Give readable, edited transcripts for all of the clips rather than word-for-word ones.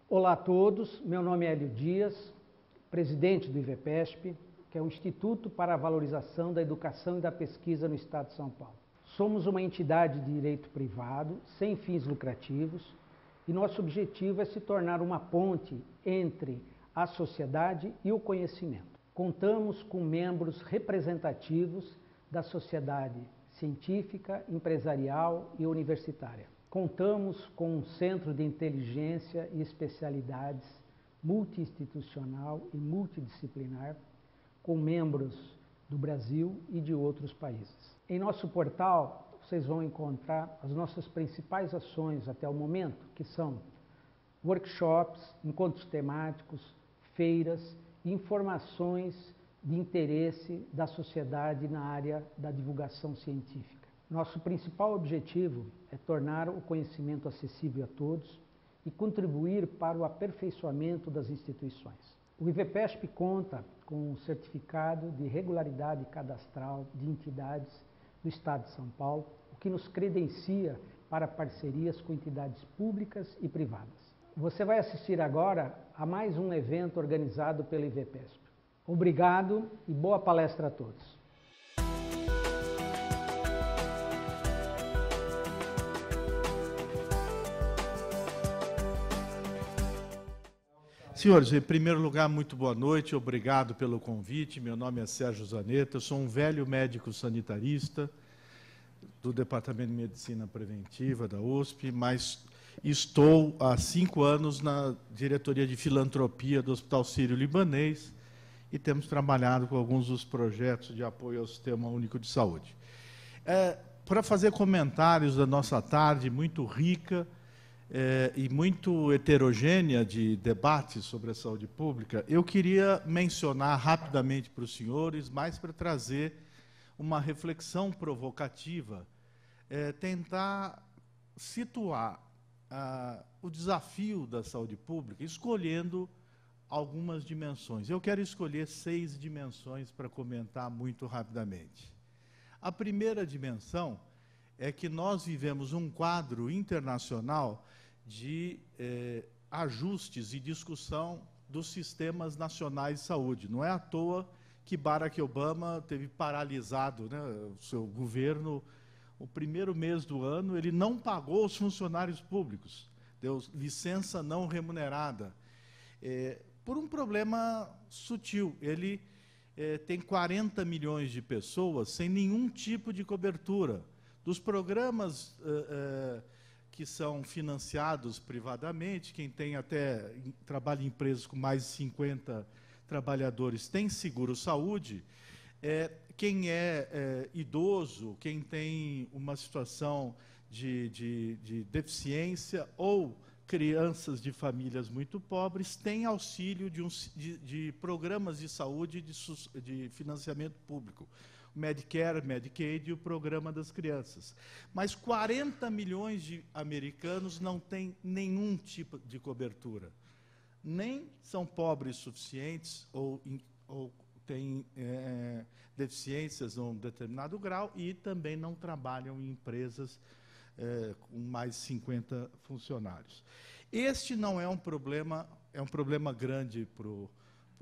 Olá a todos, meu nome é Hélio Dias, presidente do IVEPESP, que é o Instituto para a Valorização da Educação e da Pesquisa no Estado de São Paulo. Somos uma entidade de direito privado, sem fins lucrativos, e nosso objetivo é se tornar uma ponte entre a sociedade e o conhecimento. Contamos com membros representativos da sociedade científica, empresarial e universitária. Contamos com um centro de inteligência e especialidades multi-institucional e multidisciplinar, com membros do Brasil e de outros países. Em nosso portal, vocês vão encontrar as nossas principais ações até o momento, que são workshops, encontros temáticos, feiras e informações de interesse da sociedade na área da divulgação científica. Nosso principal objetivo é tornar o conhecimento acessível a todos e contribuir para o aperfeiçoamento das instituições. O IVEPESP conta com um certificado de regularidade cadastral de entidades do Estado de São Paulo, o que nos credencia para parcerias com entidades públicas e privadas. Você vai assistir agora a mais um evento organizado pelo IVEPESP. Obrigado e boa palestra a todos. Senhores, em primeiro lugar, muito boa noite, obrigado pelo convite. Meu nome é Sérgio Zanetta, eu sou um velho médico sanitarista do Departamento de Medicina Preventiva da USP, mas estou há 5 anos na diretoria de filantropia do Hospital Sírio-Libanês e temos trabalhado com alguns dos projetos de apoio ao Sistema Único de Saúde. Para fazer comentários da nossa tarde muito rica, e muito heterogênea de debates sobre a saúde pública, eu queria mencionar rapidamente para os senhores, mais para trazer uma reflexão provocativa, tentar situar o desafio da saúde pública, escolhendo algumas dimensões. Eu quero escolher 6 dimensões para comentar muito rapidamente. A primeira dimensão é que nós vivemos um quadro internacional de ajustes e discussão dos sistemas nacionais de saúde. Não é à toa que Barack Obama teve paralisado, né, o seu governo. O primeiro mês do ano, ele não pagou os funcionários públicos, deu licença não remunerada, por um problema sutil. Ele tem 40 milhões de pessoas sem nenhum tipo de cobertura. Dos programas que são financiados privadamente, quem tem até trabalha em empresas com mais de 50 trabalhadores tem seguro-saúde, quem é idoso, quem tem uma situação de deficiência ou crianças de famílias muito pobres, tem auxílio de programas de saúde de financiamento público. Medicare, Medicaid e o Programa das Crianças. Mas 40 milhões de americanos não têm nenhum tipo de cobertura. Nem são pobres suficientes ou têm deficiências num determinado grau e também não trabalham em empresas com mais de 50 funcionários. Este não é um problema, é um problema grande para o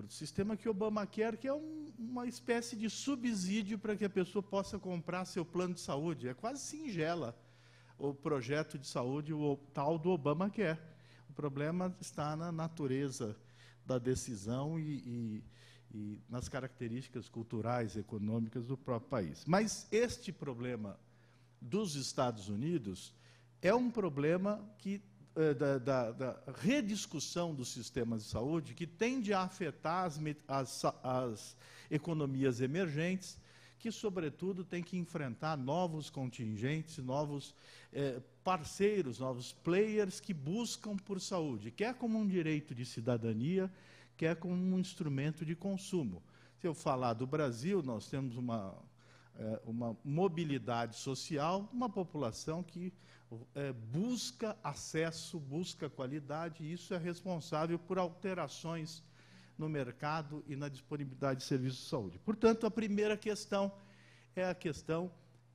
sistema que o Obamacare, que é uma espécie de subsídio para que a pessoa possa comprar seu plano de saúde. É quase singela o projeto de saúde, o tal do Obamacare. O problema está na natureza da decisão e nas características culturais, econômicas do próprio país. Mas este problema dos Estados Unidos é um problema que da rediscussão dos sistemas de saúde, que tende a afetar as economias emergentes, que, sobretudo, tem que enfrentar novos contingentes, novos parceiros, novos players que buscam por saúde, quer como um direito de cidadania, quer como um instrumento de consumo. Se eu falar do Brasil, nós temos uma mobilidade social, uma população que busca acesso, busca qualidade, e isso é responsável por alterações no mercado e na disponibilidade de serviços de saúde. Portanto, a primeira questão é a questão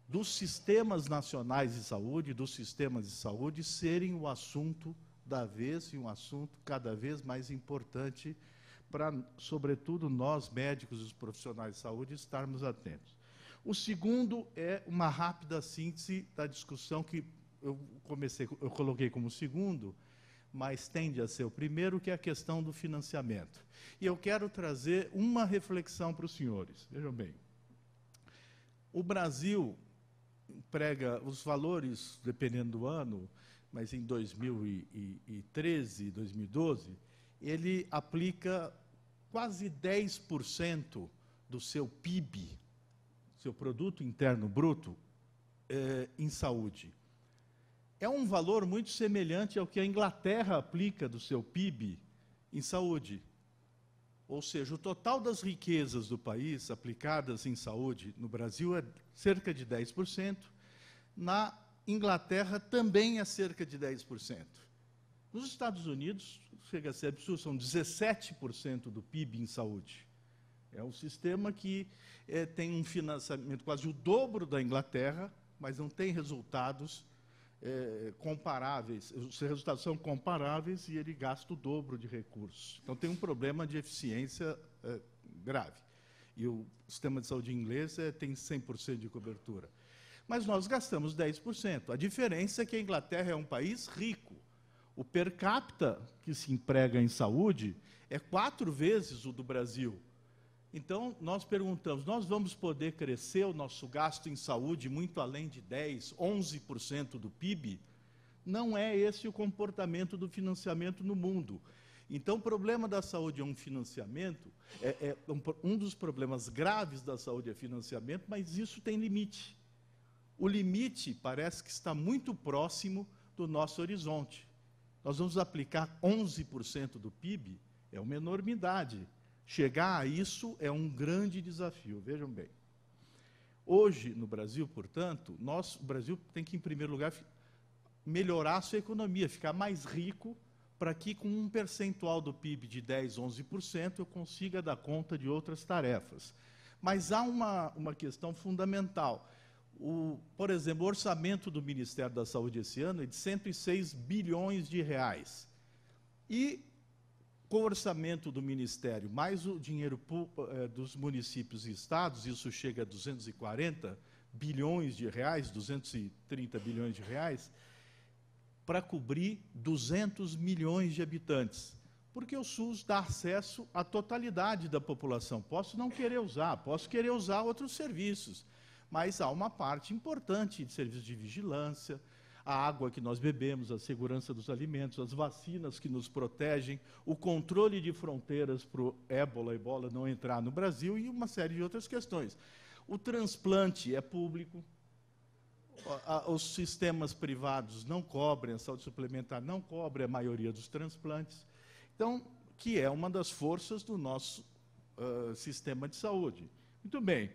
dos sistemas nacionais de saúde, dos sistemas de saúde serem o assunto da vez e um assunto cada vez mais importante para, sobretudo, nós, médicos e os profissionais de saúde, estarmos atentos. O segundo é uma rápida síntese da discussão que eu coloquei como segundo, mas tende a ser o primeiro, que é a questão do financiamento. E eu quero trazer uma reflexão para os senhores. Vejam bem, o Brasil emprega os valores, dependendo do ano, mas em 2013, 2012, ele aplica quase 10% do seu PIB, seu Produto Interno Bruto, em saúde. É um valor muito semelhante ao que a Inglaterra aplica do seu PIB em saúde. Ou seja, o total das riquezas do país aplicadas em saúde no Brasil é cerca de 10%, na Inglaterra também é cerca de 10%. Nos Estados Unidos, chega a ser absurdo, são 17% do PIB em saúde. É um sistema que tem um financiamento quase o dobro da Inglaterra, mas não tem resultados comparáveis. Os resultados são comparáveis e ele gasta o dobro de recursos. Então, tem um problema de eficiência grave. E o sistema de saúde inglês tem 100% de cobertura. Mas nós gastamos 10%. A diferença é que a Inglaterra é um país rico. O per capita que se emprega em saúde é 4 vezes o do Brasil. Então, nós perguntamos, nós vamos poder crescer o nosso gasto em saúde muito além de 10%, 11% do PIB? Não é esse o comportamento do financiamento no mundo. Então, o problema da saúde é um financiamento, um dos problemas graves da saúde é financiamento, mas isso tem limite. O limite parece que está muito próximo do nosso horizonte. Nós vamos aplicar 11% do PIB, é uma enormidade. Chegar a isso é um grande desafio, vejam bem. Hoje, no Brasil, portanto, o Brasil tem que, em primeiro lugar, melhorar a sua economia, ficar mais rico, para que, com um percentual do PIB de 10%, 11%, eu consiga dar conta de outras tarefas. Mas há uma questão fundamental. Por exemplo, o orçamento do Ministério da Saúde esse ano é de 106 bilhões de reais. E com o orçamento do Ministério, mais o dinheiro dos municípios e estados, isso chega a 240 bilhões de reais, 230 bilhões de reais, para cobrir 200 milhões de habitantes. Porque o SUS dá acesso à totalidade da população. Posso não querer usar, posso querer usar outros serviços, mas há uma parte importante de serviços de vigilância, a água que nós bebemos, a segurança dos alimentos, as vacinas que nos protegem, o controle de fronteiras para o ebola não entrar no Brasil e uma série de outras questões. O transplante é público, os sistemas privados não cobrem, a saúde suplementar não cobre a maioria dos transplantes, então, que é uma das forças do nosso sistema de saúde. Muito bem.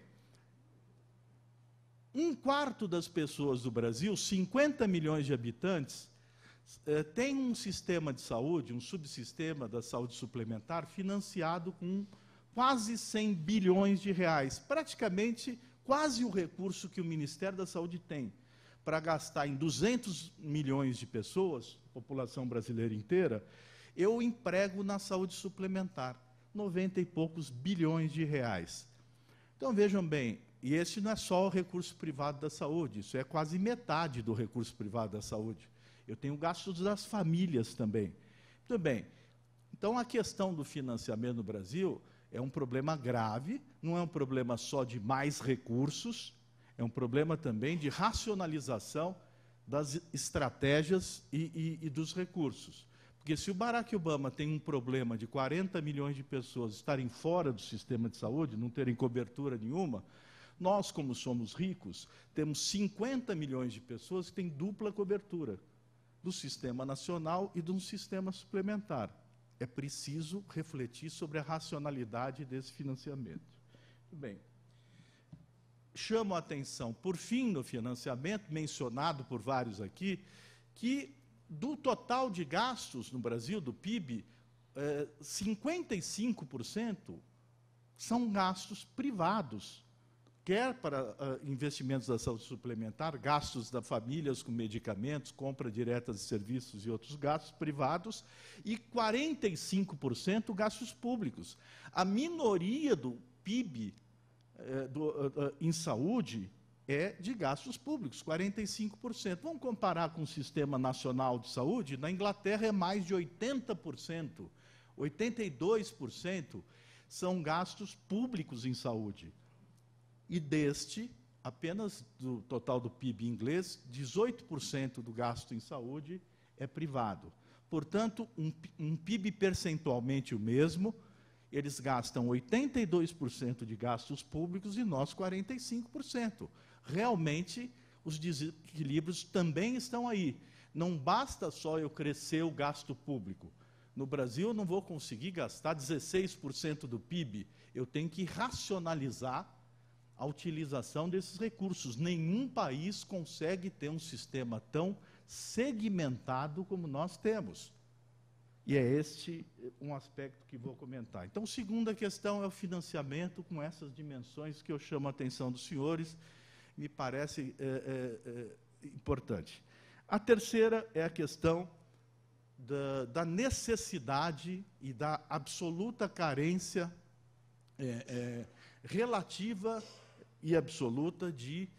1/4 das pessoas do Brasil, 50 milhões de habitantes, tem um sistema de saúde, um subsistema da saúde suplementar financiado com quase 100 bilhões de reais, praticamente quase o recurso que o Ministério da Saúde tem para gastar em 200 milhões de pessoas, população brasileira inteira, eu emprego na saúde suplementar, 90 e poucos bilhões de reais. Então, vejam bem, e esse não é só o recurso privado da saúde, isso é quase metade do recurso privado da saúde. Eu tenho gastos das famílias também. Muito bem, então a questão do financiamento no Brasil é um problema grave, não é um problema só de mais recursos, é um problema também de racionalização das estratégias e dos recursos. Porque se o Barack Obama tem um problema de 40 milhões de pessoas estarem fora do sistema de saúde, não terem cobertura nenhuma, nós, como somos ricos, temos 50 milhões de pessoas que têm dupla cobertura do sistema nacional e de um sistema suplementar. É preciso refletir sobre a racionalidade desse financiamento. Muito bem. Chamo a atenção, por fim, no financiamento, mencionado por vários aqui, que do total de gastos no Brasil, do PIB, 55% são gastos privados. quer para investimentos da saúde suplementar, gastos das famílias com medicamentos, compra direta de serviços e outros gastos privados, e 45% gastos públicos. A minoria do PIB em saúde é de gastos públicos, 45%. Vamos comparar com o Sistema Nacional de Saúde? Na Inglaterra é mais de 80%, 82% são gastos públicos em saúde. E apenas do total do PIB inglês, 18% do gasto em saúde é privado. Portanto, um PIB percentualmente o mesmo, eles gastam 82% de gastos públicos e nós 45%. Realmente, os desequilíbrios também estão aí. Não basta só eu crescer o gasto público. No Brasil, eu não vou conseguir gastar 16% do PIB. Eu tenho que racionalizar a utilização desses recursos. Nenhum país consegue ter um sistema tão segmentado como nós temos. E é este um aspecto que vou comentar. Então, a segunda questão é o financiamento com essas dimensões que eu chamo a atenção dos senhores, me parece importante. A terceira é a questão da necessidade e da absoluta carência relativa e absoluta de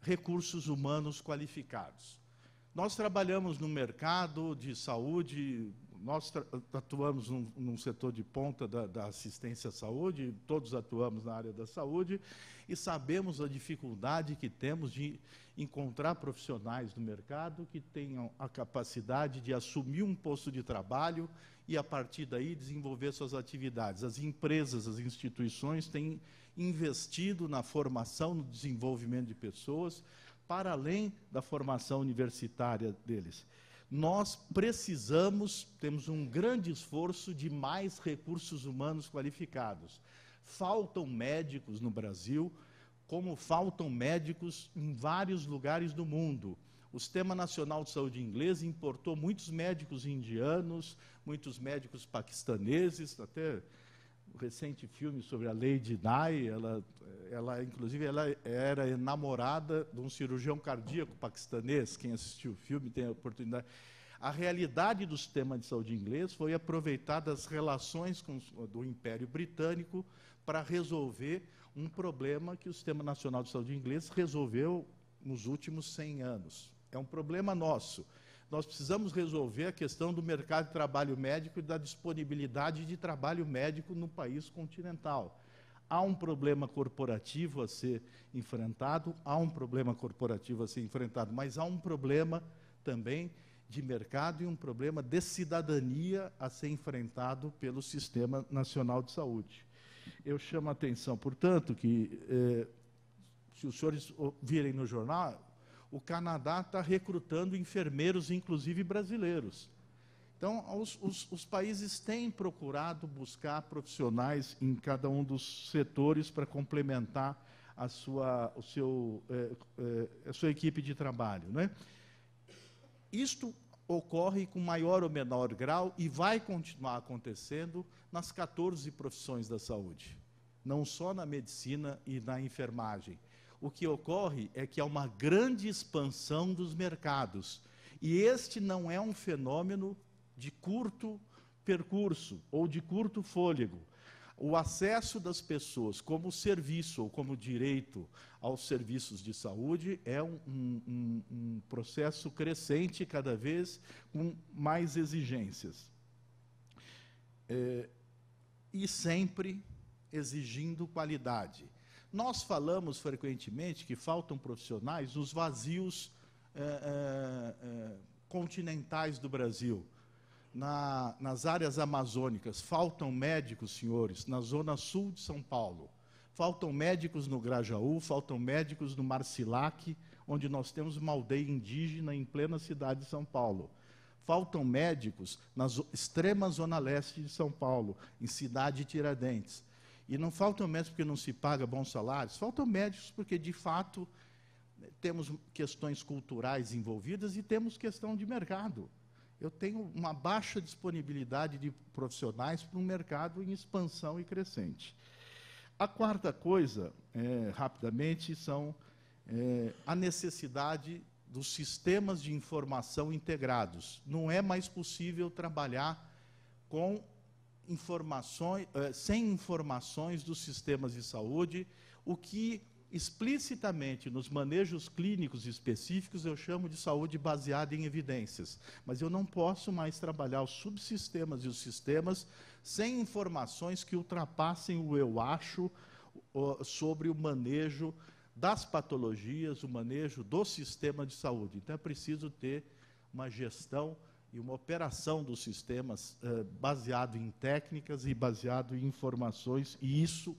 recursos humanos qualificados. Nós trabalhamos no mercado de saúde, nós atuamos num setor de ponta da assistência à saúde, todos atuamos na área da saúde, e sabemos a dificuldade que temos de encontrar profissionais no mercado que tenham a capacidade de assumir um posto de trabalho e, a partir daí, desenvolver suas atividades. As empresas, as instituições têm investido na formação, no desenvolvimento de pessoas, para além da formação universitária deles. Nós precisamos, temos um grande esforço de mais recursos humanos qualificados. Faltam médicos no Brasil, como faltam médicos em vários lugares do mundo. O Sistema Nacional de Saúde inglês importou muitos médicos indianos, muitos médicos paquistaneses, até o recente filme sobre a Lady Di, inclusive, ela era namorada de um cirurgião cardíaco paquistanês. Quem assistiu o filme tem a oportunidade. A realidade do sistema de saúde inglês foi aproveitar das relações do Império Britânico para resolver um problema que o Sistema Nacional de Saúde inglês resolveu nos últimos 100 anos. É um problema nosso. Nós precisamos resolver a questão do mercado de trabalho médico e da disponibilidade de trabalho médico no país continental. Há um problema corporativo a ser enfrentado, mas há um problema também de mercado e um problema de cidadania a ser enfrentado pelo Sistema Nacional de Saúde. Eu chamo a atenção, portanto, que, se os senhores virem no jornal, o Canadá está recrutando enfermeiros, inclusive brasileiros. Então, os países têm procurado buscar profissionais em cada um dos setores para complementar a sua equipe de trabalho, né? Isto ocorre com maior ou menor grau e vai continuar acontecendo nas 14 profissões da saúde, não só na medicina e na enfermagem. O que ocorre é que há uma grande expansão dos mercados, e este não é um fenômeno de curto percurso ou de curto fôlego. O acesso das pessoas como serviço ou como direito aos serviços de saúde é um processo crescente, cada vez com mais exigências. E sempre exigindo qualidade. Nós falamos frequentemente que faltam profissionais nos vazios continentais do Brasil. Nas áreas amazônicas, faltam médicos, senhores, na zona sul de São Paulo. Faltam médicos no Grajaú, faltam médicos no Marcilac, onde nós temos uma aldeia indígena em plena cidade de São Paulo. Faltam médicos na extrema zona leste de São Paulo, em Cidade Tiradentes. E não faltam médicos porque não se paga bons salários, faltam médicos porque, de fato, temos questões culturais envolvidas e temos questão de mercado. Eu tenho uma baixa disponibilidade de profissionais para um mercado em expansão e crescente. A quarta coisa, rapidamente, são a necessidade dos sistemas de informação integrados. Não é mais possível trabalhar com informações, sem informações dos sistemas de saúde, o que explicitamente nos manejos clínicos específicos eu chamo de saúde baseada em evidências. Mas eu não posso mais trabalhar os subsistemas e os sistemas sem informações que ultrapassem o eu acho sobre o manejo das patologias, o manejo do sistema de saúde. Então é preciso ter uma gestão e uma operação dos sistemas baseado em técnicas e baseado em informações, e isso,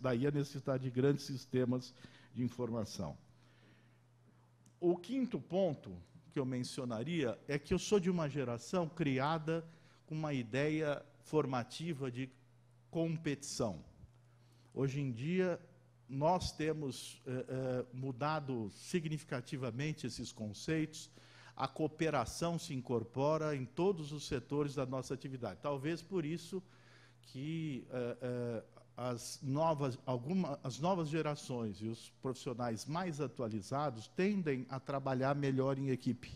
daí a necessidade de grandes sistemas de informação. O quinto ponto que eu mencionaria é que eu sou de uma geração criada com uma ideia formativa de competição. Hoje em dia, nós temos mudado significativamente esses conceitos. A cooperação se incorpora em todos os setores da nossa atividade. Talvez por isso que as novas gerações e os profissionais mais atualizados tendem a trabalhar melhor em equipe,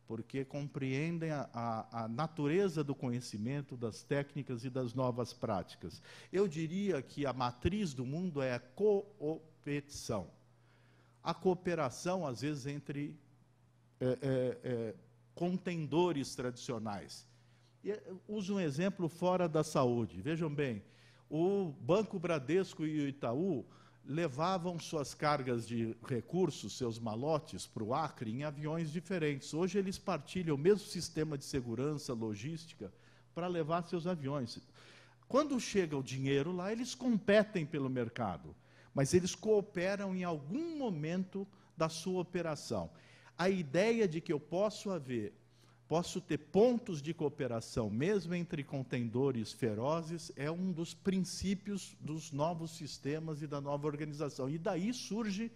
porque compreendem a natureza do conhecimento, das técnicas e das novas práticas. Eu diria que a matriz do mundo é a coopetição. A cooperação, às vezes, entre contendores tradicionais. Uso um exemplo fora da saúde. Vejam bem, o Banco Bradesco e o Itaú levavam suas cargas de recursos, seus malotes, para o Acre em aviões diferentes. Hoje eles partilham o mesmo sistema de segurança, logística, para levar seus aviões. Quando chega o dinheiro lá, eles competem pelo mercado, mas eles cooperam em algum momento da sua operação. A ideia de que eu posso ter pontos de cooperação, mesmo entre contendores ferozes, é um dos princípios dos novos sistemas e da nova organização. E daí surgem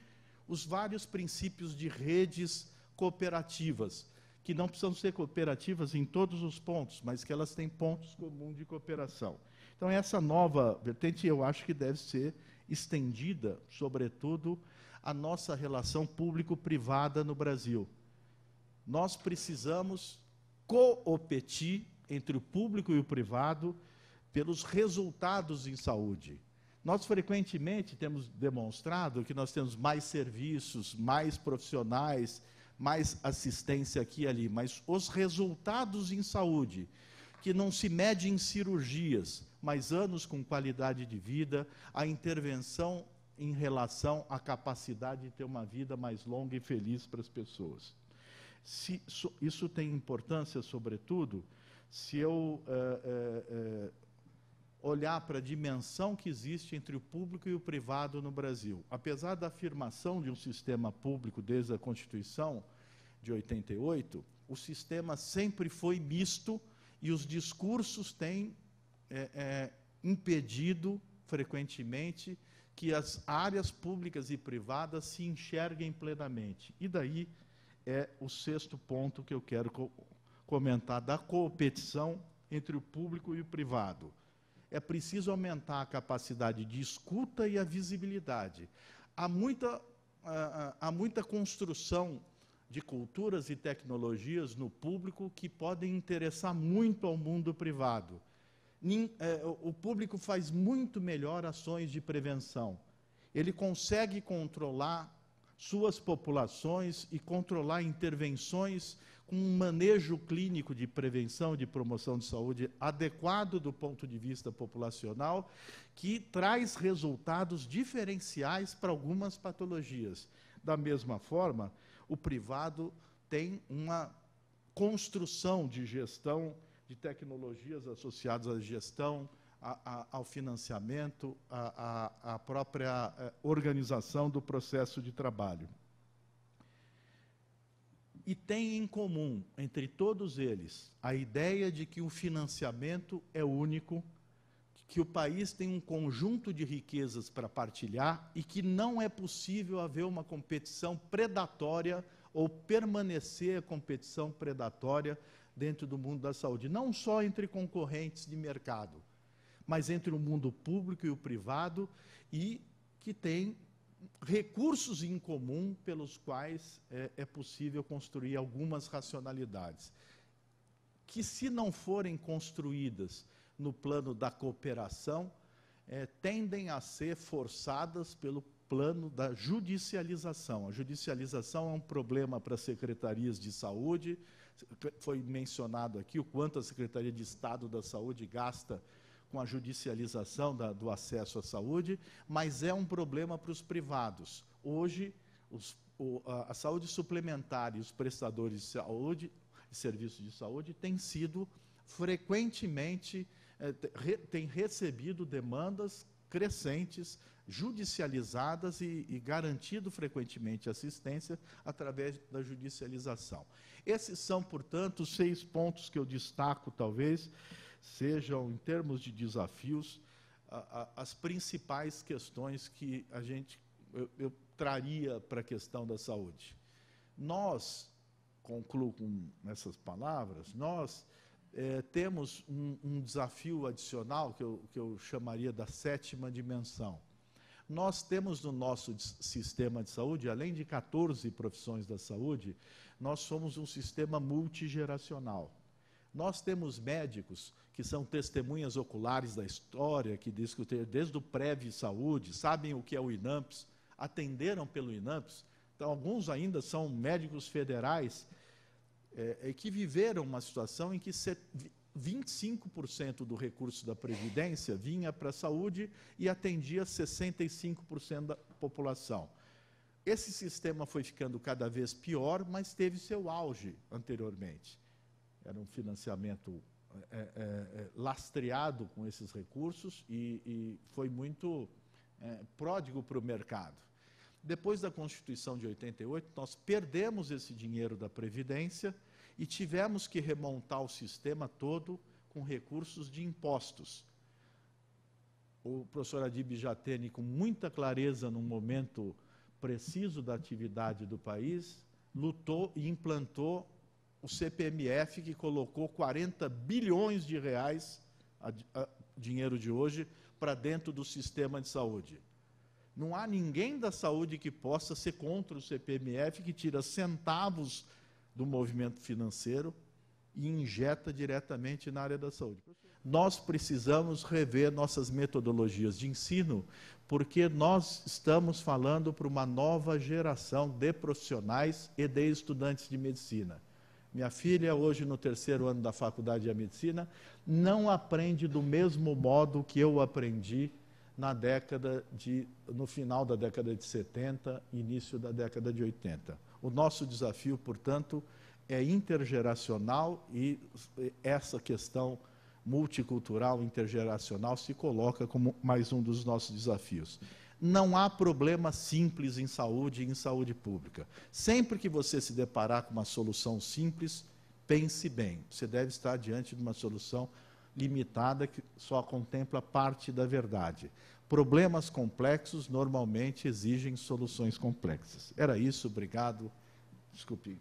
os vários princípios de redes cooperativas, que não precisam ser cooperativas em todos os pontos, mas que elas têm pontos comuns de cooperação. Então, essa nova vertente, eu acho que deve ser estendida, sobretudo, a nossa relação público-privada no Brasil. Nós precisamos competir entre o público e o privado pelos resultados em saúde. Nós, frequentemente, temos demonstrado que nós temos mais serviços, mais profissionais, mais assistência aqui e ali, mas os resultados em saúde, que não se mede em cirurgias, mas anos com qualidade de vida, a intervenção em relação à capacidade de ter uma vida mais longa e feliz para as pessoas. Isso tem importância, sobretudo, se eu olhar para a dimensão que existe entre o público e o privado no Brasil. Apesar da afirmação de um sistema público desde a Constituição de 88, o sistema sempre foi misto e os discursos têm impedido, frequentemente, que as áreas públicas e privadas se enxerguem plenamente. E daí é o sexto ponto que eu quero comentar, da competição entre o público e o privado. É preciso aumentar a capacidade de escuta e a visibilidade. Há muita construção de culturas e tecnologias no público que podem interessar muito ao mundo privado. O público faz muito melhor ações de prevenção. Ele consegue controlar suas populações e controlar intervenções com um manejo clínico de prevenção, de promoção de saúde adequado do ponto de vista populacional, que traz resultados diferenciais para algumas patologias. Da mesma forma, o privado tem uma construção de gestão de tecnologias associadas à gestão, ao financiamento, à própria organização do processo de trabalho. E tem em comum, entre todos eles, a ideia de que o financiamento é único, que o país tem um conjunto de riquezas para partilhar e que não é possível haver uma competição predatória ou permanecer a competição predatória dentro do mundo da saúde, não só entre concorrentes de mercado, mas entre o mundo público e o privado, e que tem recursos em comum pelos quais é possível construir algumas racionalidades, que, se não forem construídas no plano da cooperação, tendem a ser forçadas pelo plano da judicialização. A judicialização é um problema para as secretarias de saúde. Foi mencionado aqui o quanto a Secretaria de Estado da Saúde gasta com a judicialização do acesso à saúde, mas é um problema para os privados. Hoje, a saúde suplementar e os prestadores de saúde, serviços de saúde, têm sido frequentemente, têm recebido demandas crescentes, judicializadas e garantido frequentemente assistência através da judicialização. Esses são, portanto, os 6 pontos que eu destaco, talvez, sejam, em termos de desafios, as principais questões que eu traria para a questão da saúde. Nós, concluo com essas palavras, nós temos um desafio adicional que eu chamaria da 7ª dimensão. Nós temos no nosso sistema de saúde, além de 14 profissões da saúde, nós somos um sistema multigeracional. Nós temos médicos que são testemunhas oculares da história, que discutem desde o Prev-Saúde, sabem o que é o INAMPS, atenderam pelo INAMPS. Então, alguns ainda são médicos federais que viveram uma situação em que 25% do recurso da Previdência vinha para a saúde e atendia 65% da população. Esse sistema foi ficando cada vez pior, mas teve seu auge anteriormente. Era um financiamento lastreado com esses recursos e foi muito pródigo para o mercado. Depois da Constituição de 88, nós perdemos esse dinheiro da Previdência e tivemos que remontar o sistema todo com recursos de impostos. O professor Adib Jatene, com muita clareza, num momento preciso da atividade do país, lutou e implantou o CPMF, que colocou 40 bilhões de reais, dinheiro de hoje, para dentro do sistema de saúde. Não há ninguém da saúde que possa ser contra o CPMF, que tira centavos do movimento financeiro e injeta diretamente na área da saúde. Nós precisamos rever nossas metodologias de ensino, porque nós estamos falando para uma nova geração de profissionais e de estudantes de medicina. Minha filha, hoje no 3º ano da faculdade de medicina, não aprende do mesmo modo que eu aprendi no final da década de 70, início da década de 80. O nosso desafio, portanto, é intergeracional e essa questão multicultural, intergeracional, se coloca como mais um dos nossos desafios. Não há problema simples em saúde e em saúde pública. Sempre que você se deparar com uma solução simples, pense bem. Você deve estar diante de uma solução limitada que só contempla parte da verdade. Problemas complexos normalmente exigem soluções complexas. Era isso, obrigado. Desculpe.